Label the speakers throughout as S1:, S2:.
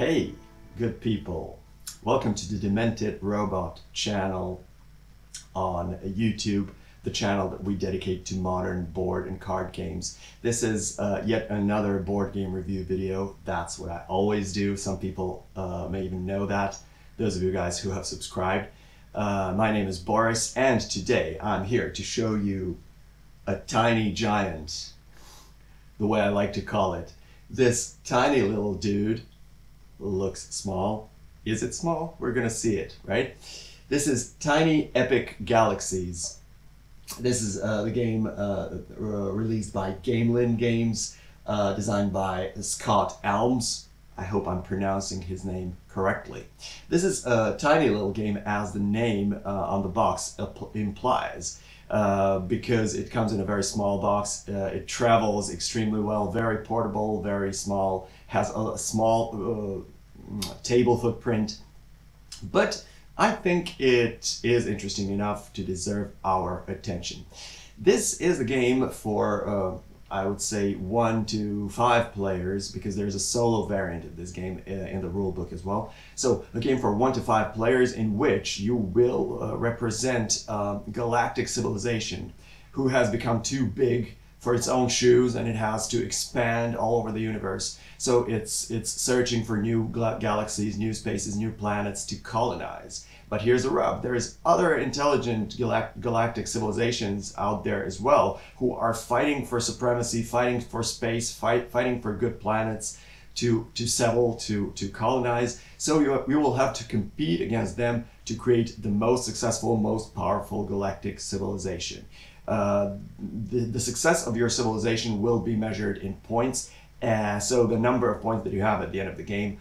S1: Hey, good people. Welcome to the Demented Robot channel on YouTube, the channel that we dedicate to modern board and card games. This is yet another board game review video. That's what I always do. Some people may even know that, those of you guys who have subscribed. My name is Boris, and today I'm here to show you a tiny giant, the way I like to call it. This tiny little dude looks small. Is it small? We're gonna see it, right? This is Tiny Epic Galaxies. This is the game released by Gamelin Games, designed by Scott Elms. I hope I'm pronouncing his name correctly. This is a tiny little game, as the name on the box implies, because it comes in a very small box. It travels extremely well, very portable, very small, has a small table footprint, but I think it is interesting enough to deserve our attention. This is a game for I would say 1 to 5 players, because there's a solo variant of this game in the rule book as well. So a game for 1 to 5 players, in which you will represent galactic civilization who has become too big for its own shoes, and it has to expand all over the universe. So it's searching for new galaxies, new spaces, new planets to colonize. But here's the rub: there's other intelligent galactic civilizations out there as well, who are fighting for supremacy, fighting for space, fighting for good planets to settle, to colonize. So you will have to compete against them to create the most successful, most powerful galactic civilization. The success of your civilization will be measured in points. So the number of points that you have at the end of the game,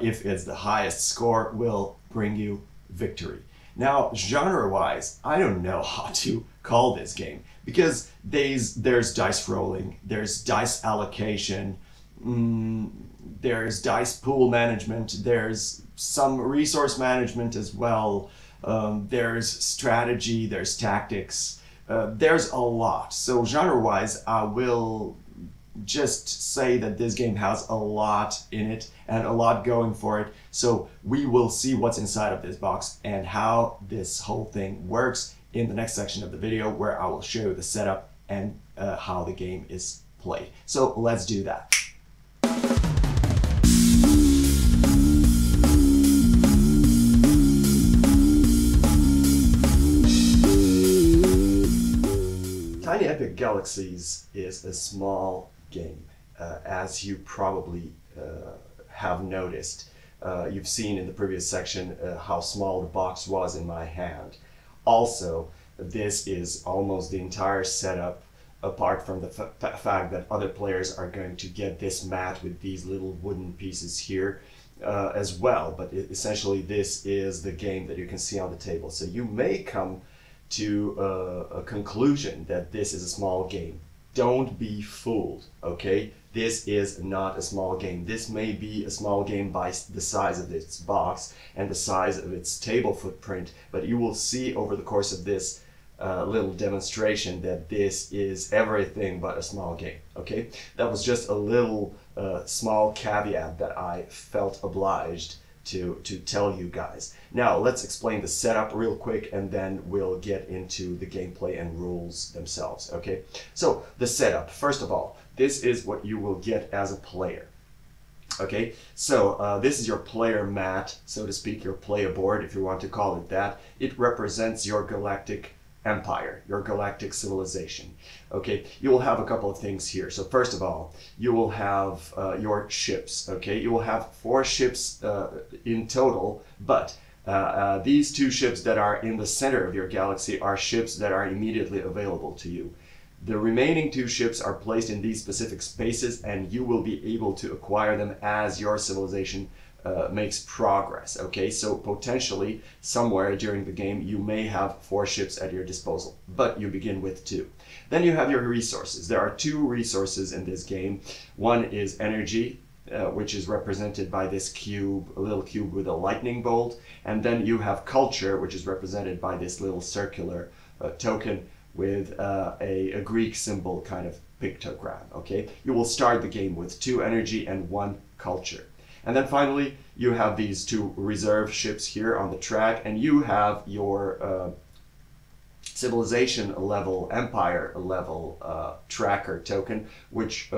S1: if it's the highest score, will bring you victory. Now, genre-wise, I don't know how to call this game, because there's dice rolling, there's dice allocation, there's dice pool management, there's some resource management as well, there's strategy, there's tactics. There's a lot. So genre-wise, I will just say that this game has a lot in it and a lot going for it. So we will see what's inside of this box and how this whole thing works in the next section of the video, where I will show you the setup and how the game is played. So let's do that. Tiny Epic Galaxies is a small game, as you probably have noticed. You've seen in the previous section how small the box was in my hand. Also, this is almost the entire setup, apart from the fact that other players are going to get this mat with these little wooden pieces here as well. But essentially, this is the game that you can see on the table. So you may come to a conclusion that this is a small game. Don't be fooled, okay? This is not a small game. This may be a small game by the size of its box and the size of its table footprint, but you will see over the course of this little demonstration that this is everything but a small game, okay? That was just a little small caveat that I felt obliged to tell you guys. Now let's explain the setup real quick, and then we'll get into the gameplay and rules themselves, okay? So the setup, first of all, this is what you will get as a player, okay? So this is your player mat, so to speak, your player board, if you want to call it that. It represents your galactic empire, your galactic civilization. Okay, you will have a couple of things here. So first of all, you will have your ships. Okay, you will have 4 ships in total, but these 2 ships that are in the center of your galaxy are ships that are immediately available to you. The remaining 2 ships are placed in these specific spaces, and you will be able to acquire them as your civilization makes progress. Okay, so potentially somewhere during the game you may have 4 ships at your disposal, but you begin with 2. Then you have your resources. There are 2 resources in this game. One is energy, which is represented by this cube, a little cube with a lightning bolt, and then you have culture, which is represented by this little circular token with a Greek symbol kind of pictogram. Okay, you will start the game with 2 energy and 1 culture. And then finally, you have these two reserve ships here on the track, and you have your civilization level, empire level tracker token, which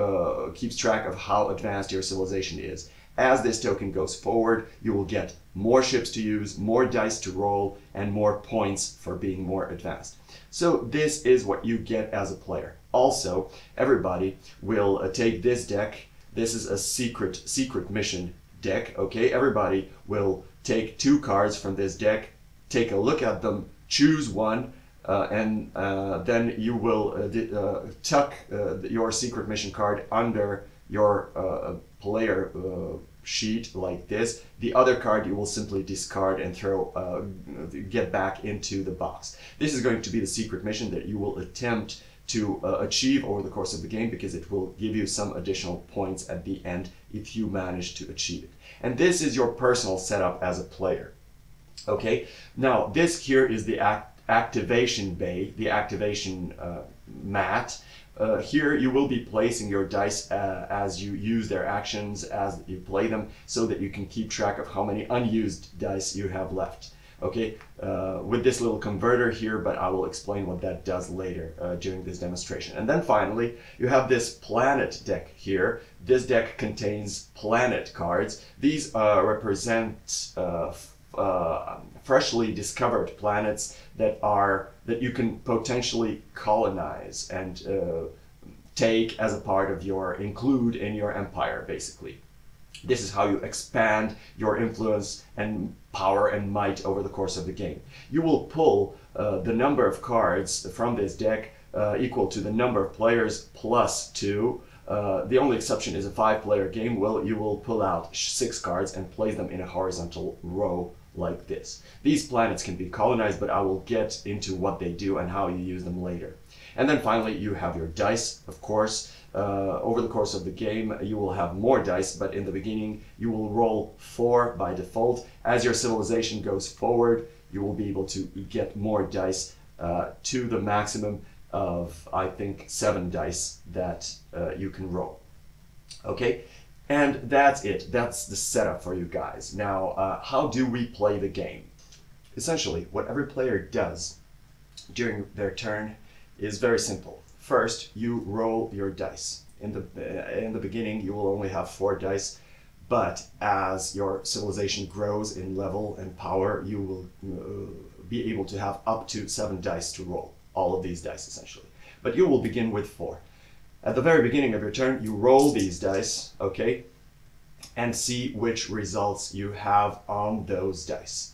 S1: keeps track of how advanced your civilization is. As this token goes forward, you will get more ships to use, more dice to roll, and more points for being more advanced. So this is what you get as a player. Also, everybody will take this deck. This is a secret mission deck, okay? Everybody will take 2 cards from this deck, take a look at them, choose one, and then you will tuck your secret mission card under your player sheet like this. The other card you will simply discard and get back into the box. This is going to be the secret mission that you will attempt to achieve over the course of the game, because it will give you some additional points at the end if you manage to achieve it. And this is your personal setup as a player. Okay, now this here is the activation bay, the activation mat. Here you will be placing your dice as you use their actions, as you play them, so that you can keep track of how many unused dice you have left. Okay, with this little converter here, but I will explain what that does later during this demonstration. And then finally, you have this planet deck here. This deck contains planet cards. These represent freshly discovered planets that you can potentially colonize and take as a part of include in your empire, basically. This is how you expand your influence and power and might over the course of the game. You will pull the number of cards from this deck equal to the number of players plus 2. The only exception is a 5-player game. Well, you will pull out 6 cards and place them in a horizontal row like this. These planets can be colonized, but I will get into what they do and how you use them later. And then finally, you have your dice, of course. Over the course of the game, you will have more dice, but in the beginning, you will roll 4 by default. As your civilization goes forward, you will be able to get more dice to the maximum of, I think, 7 dice that you can roll. Okay, and that's it. That's the setup for you guys. Now, how do we play the game? Essentially, what every player does during their turn is very simple. First, you roll your dice. In the beginning, you will only have 4 dice, but as your civilization grows in level and power, you will be able to have up to 7 dice to roll. All of these dice, essentially. But you will begin with 4. At the very beginning of your turn, you roll these dice, okay, and see which results you have on those dice.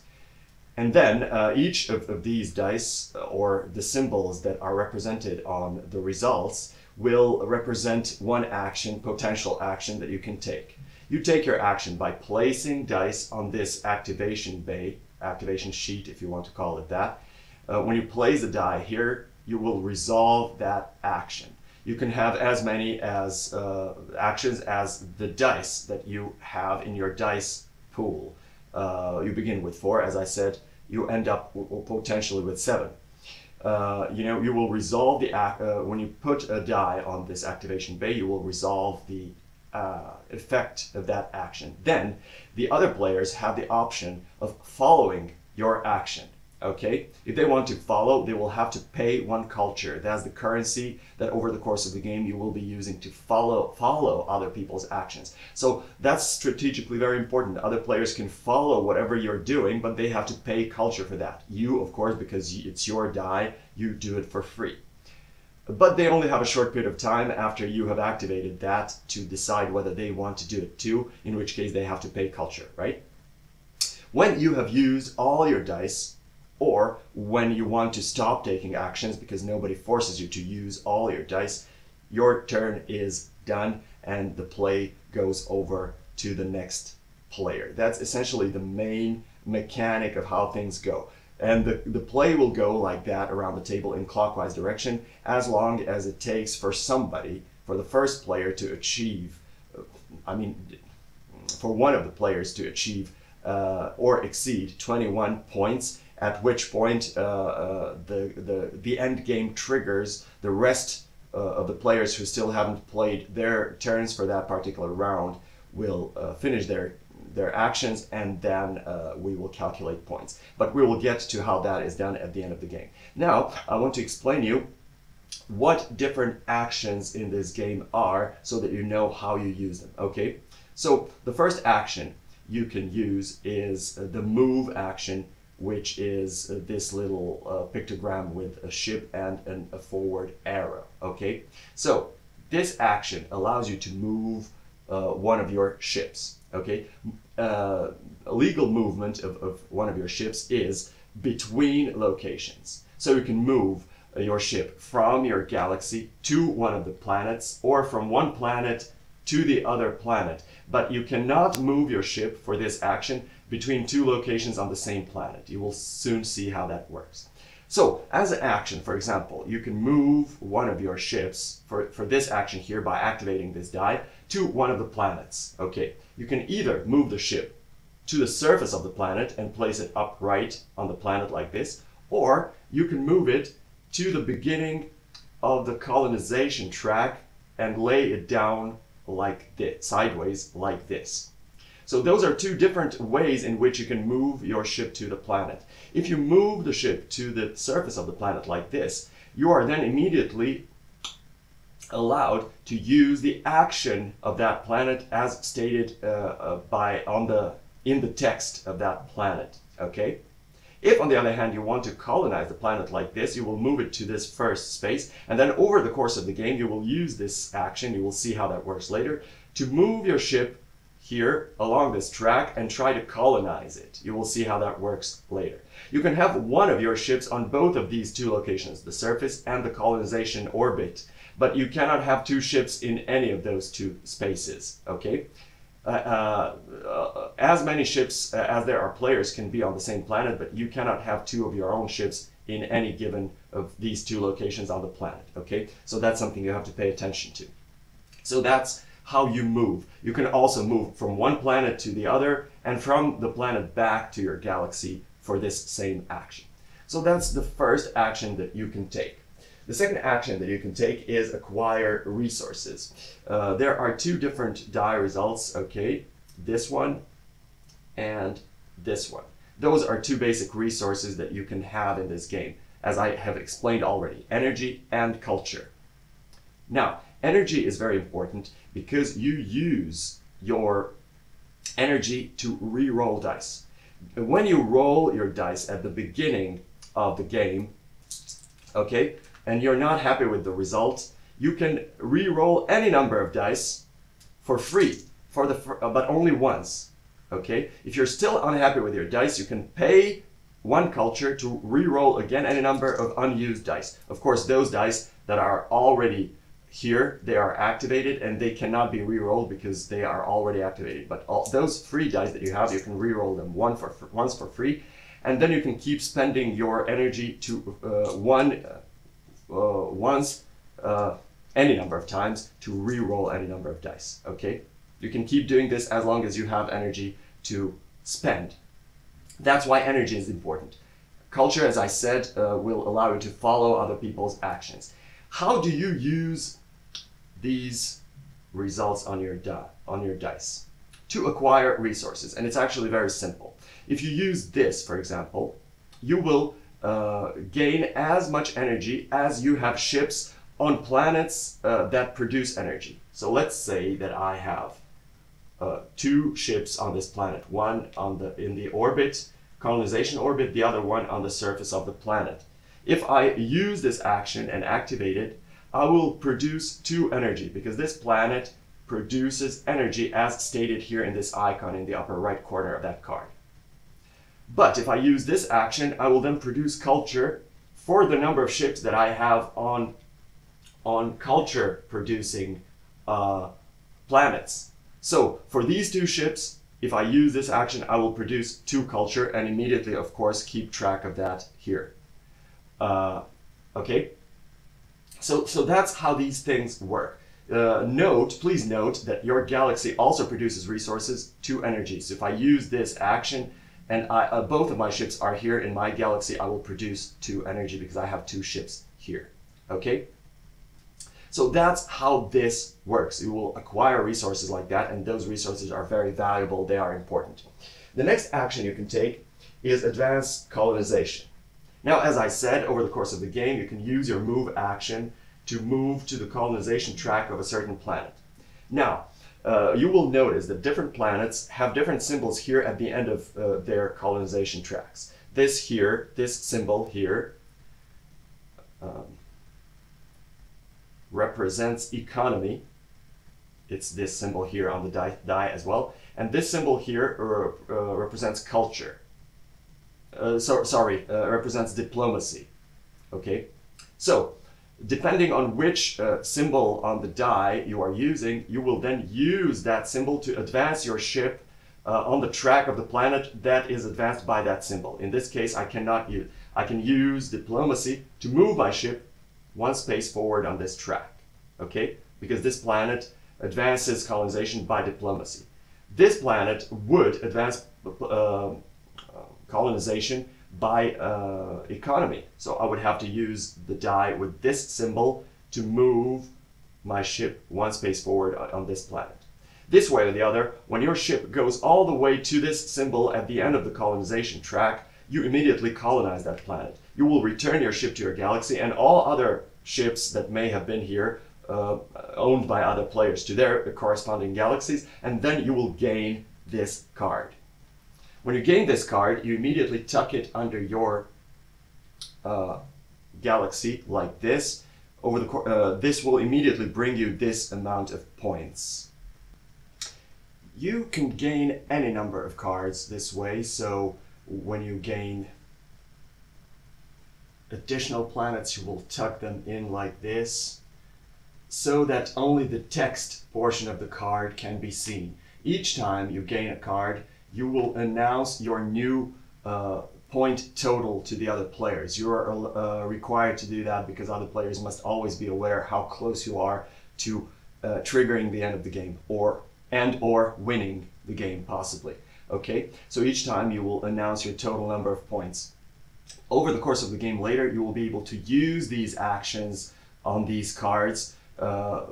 S1: And then each of these dice, or the symbols that are represented on the results, will represent one action, potential action that you can take. You take your action by placing dice on this activation bay, activation sheet if you want to call it that. When you place a die here, you will resolve that action. You can have as many actions as the dice that you have in your dice pool. You begin with 4, as I said. You end up potentially with 7. You will resolve when you put a die on this activation bay, you will resolve the effect of that action. Then the other players have the option of following your action. Okay, if they want to follow, they will have to pay 1 culture. That's the currency that over the course of the game you will be using to follow other people's actions. So that's strategically very important. Other players can follow whatever you're doing, but they have to pay culture for that. You, of course, because it's your die, you do it for free. But they only have a short period of time after you have activated that to decide whether they want to do it too, in which case they have to pay culture, right? When you have used all your dice, or when you want to stop taking actions because nobody forces you to use all your dice, your turn is done and the play goes over to the next player. That's essentially the main mechanic of how things go. And the play will go like that around the table in clockwise direction as long as it takes for the first player to achieve, for one of the players to achieve or exceed 21 points, at which point the end game triggers. The rest of the players who still haven't played their turns for that particular round will finish their their actions, and then we will calculate points. But we will get to how that is done at the end of the game. Now, I want to explain you what different actions in this game are so that you know how you use them, okay? So the first action you can use is the move action, which is this little pictogram with a ship and a forward arrow, okay? So this action allows you to move one of your ships, okay? Legal movement of one of your ships is between locations. So you can move your ship from your galaxy to one of the planets, or from one planet to the other planet. But you cannot move your ship for this action between two locations on the same planet. You will soon see how that works. So as an action, for example, you can move one of your ships for this action here by activating this die to one of the planets. Okay, you can either move the ship to the surface of the planet and place it upright on the planet like this, or you can move it to the beginning of the colonization track and lay it down like this, sideways like this. So those are two different ways in which you can move your ship to the planet. If you move the ship to the surface of the planet like this, you are then immediately allowed to use the action of that planet as stated in the text of that planet, okay? If, on the other hand, you want to colonize the planet like this, you will move it to this first space, and then over the course of the game, you will use this action, you will see how that works later, to move your ship here along this track and try to colonize it. You will see how that works later. You can have one of your ships on both of these two locations, the surface and the colonization orbit, but you cannot have two ships in any of those two spaces, okay? As many ships as there are players can be on the same planet, but you cannot have two of your own ships in any given of these two locations on the planet, okay? So that's something you have to pay attention to. So that's how you move. You can also move from one planet to the other and from the planet back to your galaxy for this same action. So that's the first action that you can take. The second action that you can take is acquire resources. There are two different die results, okay? This one and this one. Those are two basic resources that you can have in this game, as I have explained already, energy and culture. Now, energy is very important because you use your energy to re-roll dice. When you roll your dice at the beginning of the game, okay, and you're not happy with the result, you can re-roll any number of dice for free, but only once, okay? If you're still unhappy with your dice, you can pay one culture to re-roll again any number of unused dice. Of course, those dice that are already here, they are activated and they cannot be re-rolled because they are already activated. But all those free dice that you have, you can re-roll them once for free, and then you can keep spending your energy to any number of times to re-roll any number of dice, okay? You can keep doing this as long as you have energy to spend. That's why energy is important. Culture, as I said, will allow you to follow other people's actions. How do you use these results on your dice? To acquire resources, and it's actually very simple. If you use this, for example, you will gain as much energy as you have ships on planets that produce energy. So let's say that I have two ships on this planet, one in the orbit, colonization orbit, the other one on the surface of the planet. If I use this action and activate it, I will produce 2 energy because this planet produces energy as stated here in this icon in the upper right corner of that card. But if I use this action, I will then produce culture for the number of ships that I have on culture producing planets. So for these 2 ships, if I use this action, I will produce 2 culture and immediately, of course, keep track of that here. Okay? So that's how these things work. Please note that your galaxy also produces resources, 2 energies. So if I use this action and both of my ships are here in my galaxy, I will produce 2 energy because I have 2 ships here. Okay? So that's how this works. You will acquire resources like that, and those resources are very valuable, they are important. The next action you can take is advanced colonization. Now, as I said, over the course of the game, you can use your move action to move to the colonization track of a certain planet. Now, you will notice that different planets have different symbols here at the end of their colonization tracks. This here, this symbol here, represents economy. It's this symbol here on the die as well. And this symbol here represents culture. Represents diplomacy. Okay? So, depending on which symbol on the die you are using, you will then use that symbol to advance your ship on the track of the planet that is advanced by that symbol. In this case, I can use diplomacy to move my ship one space forward on this track, okay? Because this planet advances colonization by diplomacy. This planet would advance colonization by economy. So I would have to use the die with this symbol to move my ship one space forward on this planet. This way or the other, when your ship goes all the way to this symbol at the end of the colonization track, you immediately colonize that planet. You will return your ship to your galaxy, and all other ships that may have been here owned by other players to their corresponding galaxies, and then you will gain this card. When you gain this card, you immediately tuck it under your galaxy like this. This will immediately bring you this amount of points. You can gain any number of cards this way, so when you gain additional planets, you will tuck them in like this, so that only the text portion of the card can be seen. Each time you gain a card, you will announce your new point total to the other players. You are required to do that because other players must always be aware how close you are to triggering the end of the game, or winning the game possibly. Okay, so each time you will announce your total number of points. Over the course of the game later, you will be able to use these actions on these cards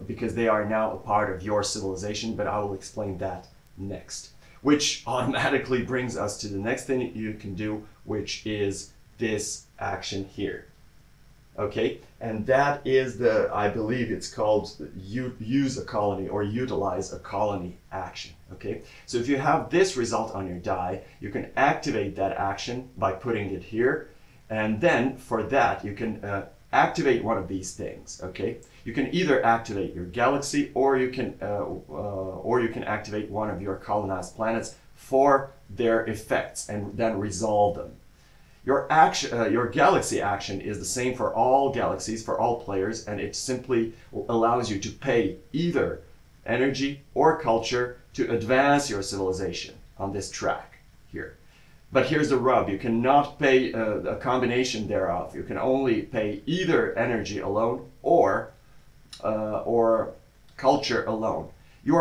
S1: because they are now a part of your civilization, but I will explain that next. Which automatically brings us to the next thing you can do, which is this action here. Okay, and that is I believe it's called use a colony or utilize a colony action. Okay, so if you have this result on your die, you can activate that action by putting it here, and then for that you can activate one of these things. Okay, you can either activate your galaxy, or you can activate one of your colonized planets for their effects and then resolve them. Your galaxy action is the same for all galaxies, for all players, and it simply allows you to pay either energy or culture to advance your civilization on this track here. But here's the rub: you cannot pay a combination thereof. You can only pay either energy alone or culture alone. You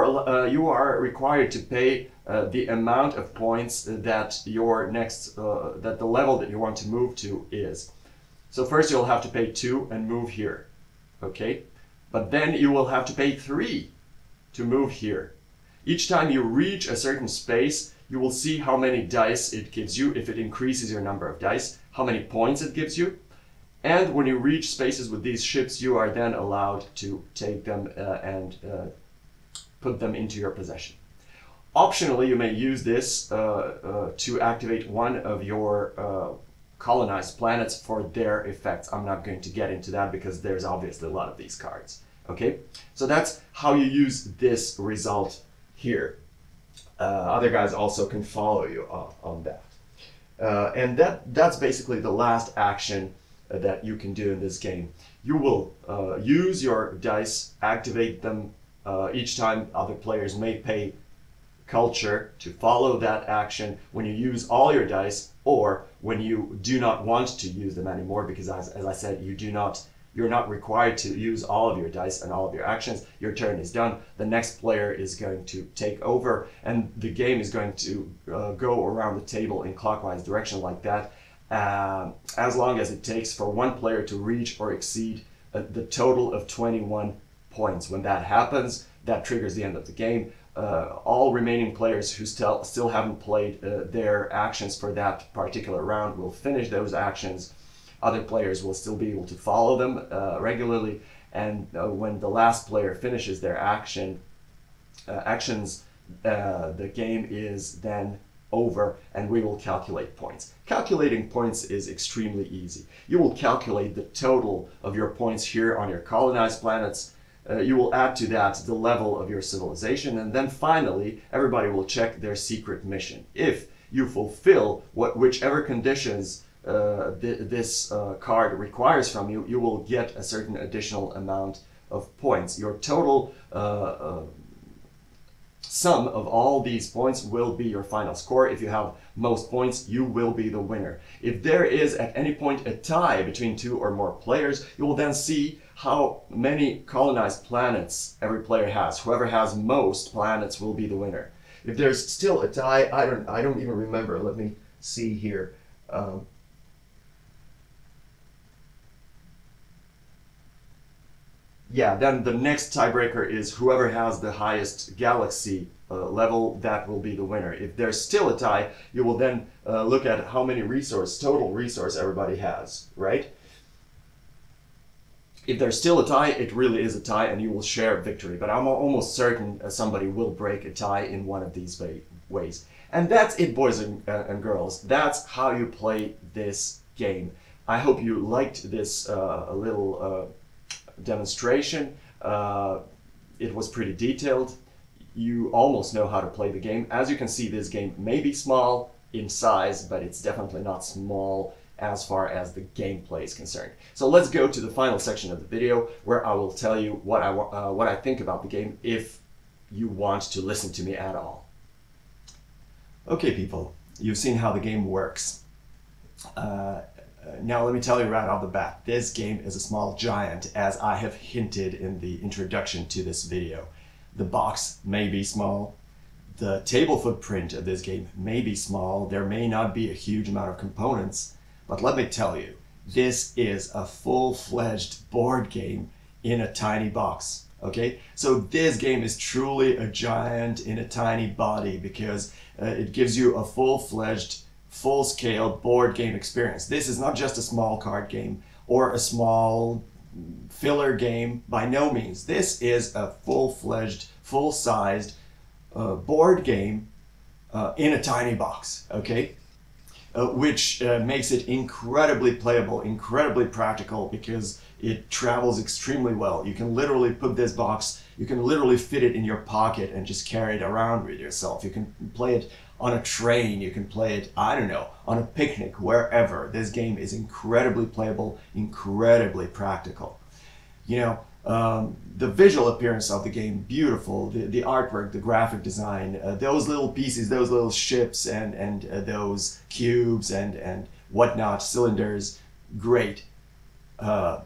S1: are required to pay the amount of points that that the level that you want to move to is. So first you'll have to pay 2 and move here, okay? But then you will have to pay 3 to move here. Each time you reach a certain space, you will see how many dice it gives you, if it increases your number of dice, how many points it gives you. And when you reach spaces with these ships, you are then allowed to take them and put them into your possession. Optionally, you may use this to activate one of your colonized planets for their effects. I'm not going to get into that because there's obviously a lot of these cards. Okay, so that's how you use this result here. Other guys also can follow you on that. And that's basically the last action that you can do in this game. You will use your dice, activate them each time. Other players may pay culture to follow that action when you use all your dice, or when you do not want to use them anymore, because as I said, you're not required to use all of your dice and all of your actions. Your turn is done. The next player is going to take over, and the game is going to go around the table in clockwise direction like that, as long as it takes for one player to reach or exceed the total of 21 points. When that happens, that triggers the end of the game. All remaining players who still haven't played their actions for that particular round will finish those actions. Other players will still be able to follow them regularly, and when the last player finishes their actions, the game is then over, and we will calculate points. Calculating points is extremely easy. You will calculate the total of your points here on your colonized planets. You will add to that the level of your civilization, and then finally everybody will check their secret mission. If you fulfill whichever conditions this card requires from you, you will get a certain additional amount of points. Your total sum of all these points will be your final score. If you have most points, you will be the winner. If there is at any point a tie between two or more players, you will then see how many colonized planets every player has. Whoever has most planets will be the winner. If there's still a tie, I don't even remember. Let me see here. Yeah, then the next tiebreaker is whoever has the highest galaxy level, that will be the winner. If there's still a tie, you will then look at how many total resource everybody has, right? If there's still a tie, it really is a tie and you will share victory. But I'm almost certain somebody will break a tie in one of these ways. And that's it, boys and girls. That's how you play this game. I hope you liked this little demonstration. It was pretty detailed. You almost know how to play the game. As you can see, this game may be small in size, but it's definitely not small as far as the gameplay is concerned. So let's go to the final section of the video where I will tell you what I think about the game if you want to listen to me at all. Okay, people, you've seen how the game works. Now let me tell you right off the bat, this game is a small giant, as I have hinted in the introduction to this video. The box may be small, the table footprint of this game may be small, there may not be a huge amount of components, but let me tell you, this is a full-fledged board game in a tiny box, okay? So this game is truly a giant in a tiny body because it gives you a full-fledged, full-scale board game experience. This is not just a small card game or a small filler game, by no means. This is a full-fledged, full-sized board game in a tiny box, okay? Which makes it incredibly playable, incredibly practical, because it travels extremely well. You can literally put this box, you can literally fit it in your pocket and just carry it around with yourself. You can play it on a train, you can play it, I don't know, on a picnic, wherever. This game is incredibly playable, incredibly practical. You know, the visual appearance of the game, beautiful. The artwork, the graphic design, those little pieces, those little ships and those cubes and whatnot, cylinders, great. The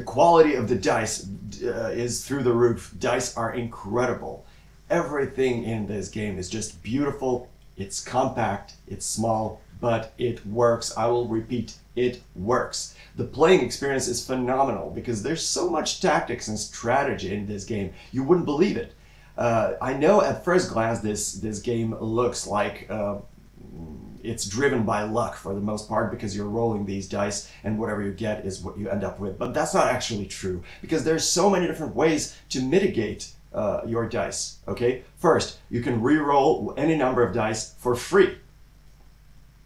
S1: quality of the dice is through the roof. Dice are incredible. Everything in this game is just beautiful. It's compact, it's small, but it works. I will repeat, it works. The playing experience is phenomenal because there's so much tactics and strategy in this game. You wouldn't believe it. I know at first glance this game looks like it's driven by luck for the most part, because you're rolling these dice and whatever you get is what you end up with. But that's not actually true, because there's so many different ways to mitigate your dice, okay? First, you can re-roll any number of dice for free.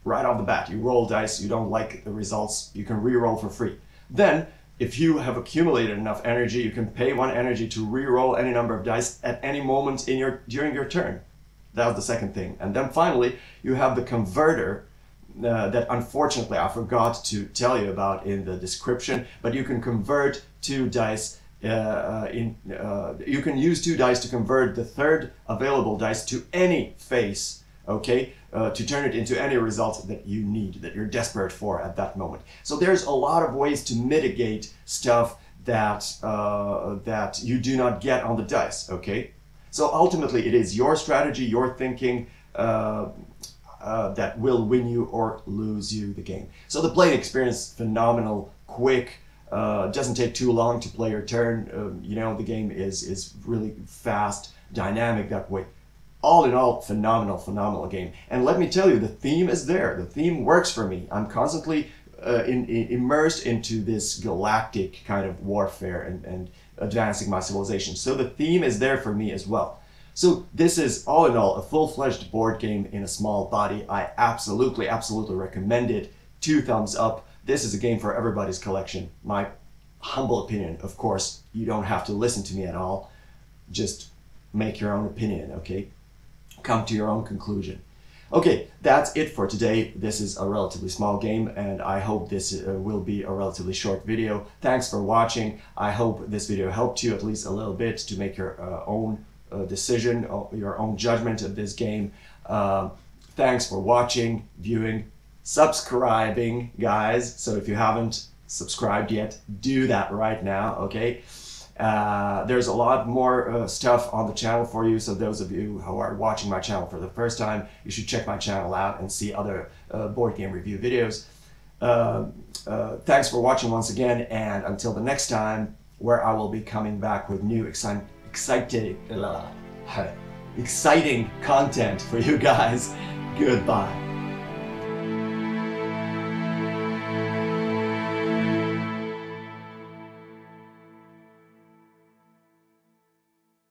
S1: Right off the bat, you roll dice, you don't like the results, you can re-roll for free. Then, if you have accumulated enough energy, you can pay one energy to re-roll any number of dice at any moment during your turn. That was the second thing. And then finally, you have the converter that unfortunately I forgot to tell you about in the description, but you can convert 2 dice you can use 2 dice to convert the third available dice to any face, okay, to turn it into any result that you need, that you're desperate for at that moment. So there's a lot of ways to mitigate stuff that that you do not get on the dice, okay? So ultimately it is your strategy, your thinking that will win you or lose you the game. So the playing experience, phenomenal, quick, Doesn't take too long to play your turn. You know, the game is really fast, dynamic that way. All in all, phenomenal game. And let me tell you, the theme is there. The theme works for me. I'm constantly immersed into this galactic kind of warfare and advancing my civilization. So the theme is there for me as well. So this is, all in all, a full-fledged board game in a small body. I absolutely recommend it. 2 thumbs up. This is a game for everybody's collection. My humble opinion. Of course, you don't have to listen to me at all. Just make your own opinion, okay? Come to your own conclusion. Okay, that's it for today. This is a relatively small game, and I hope this will be a relatively short video. Thanks for watching. I hope this video helped you at least a little bit to make your own decision, your own judgment of this game. Thanks for watching, viewing, subscribing, guys. So if you haven't subscribed yet, do that right now, okay? There's a lot more stuff on the channel for you, so those of you who are watching my channel for the first time, you should check my channel out and see other board game review videos. Thanks for watching once again, and until the next time, where I will be coming back with new exciting content for you guys. Goodbye.